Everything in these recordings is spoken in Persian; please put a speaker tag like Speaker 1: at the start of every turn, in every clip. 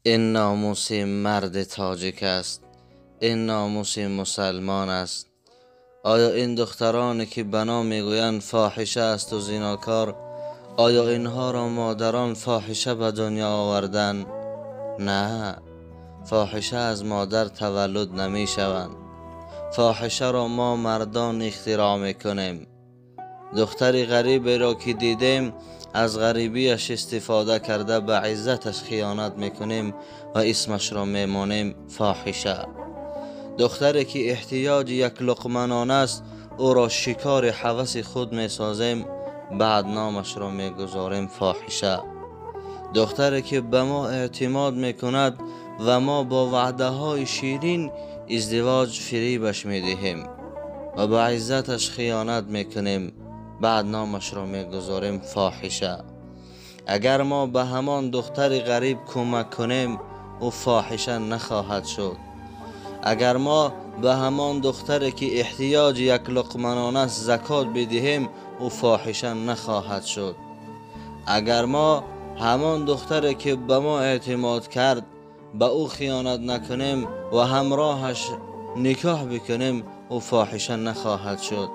Speaker 1: این ناموس مرد تاجیک است، این ناموس مسلمان است. آیا این دخترانی که بنا میگویند فاحشه است و زیناکار، آیا اینها را مادران فاحشه به دنیا آوردن؟ نه، فاحشه از مادر تولد نمی شوند. فاحشه را ما مردان اختراع میکنیم. دختری غریبی را که دیدیم از غریبیش استفاده کرده به عزتش خیانت میکنیم و اسمش را میمانیم فاحشه. دختری که احتیاج یک لقمه نان است او را شکار هوس خود میسازیم، بعد نامش را میگذاریم فاحشه. دختری که به ما اعتماد میکند و ما با وعده های شیرین ازدواج فریبش میدهیم و به عزتش خیانت میکنیم، بعد نامش را میگذاریم فاحشه. اگر ما به همان دختر غریب کمک کنیم او فاحشه نخواهد شد. اگر ما به همان دختری که احتیاج یک لقمه نان است زکات بدهیم او فاحشه نخواهد شد. اگر ما همان دختری که به ما اعتماد کرد به او خیانت نکنیم و همراهش نکاح بکنیم او فاحشه نخواهد شد.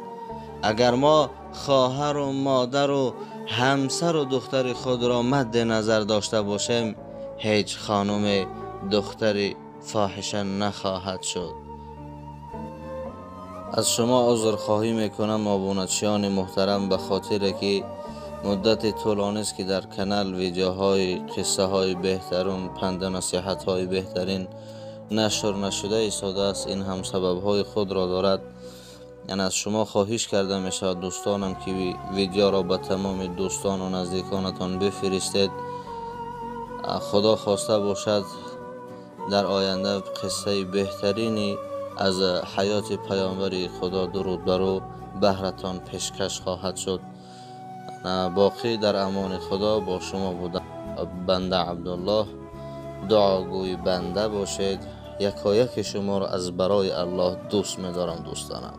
Speaker 1: اگر ما خواهر و مادر و همسر و دختر خود را مد نظر داشته باشیم هیچ خانم دختری فاحشه نخواهد شد. از شما عذرخواهی میکنم آبونچیان محترم، به خاطر که مدت طولانی است که در کانال ویدیوهای قصه های بهترین، پند و نصیحت های بهترین نشر نشده ایستاده است. این هم سبب های خود را دارد. یعنی از شما خواهش کرده می شود دوستانم که ویدیو را به تمام دوستان و نزدیکانتان بفرستید. خدا خواسته باشد در آینده قصه بهترینی از حیات پیامبر خدا درود بر او بهرتان پیشکش خواهد شد. باقی در امان خدا با شما بودم. بنده عبدالله، دعاگوی بنده باشید. یکایک شما را از برای الله دوست می دارم دوستانم.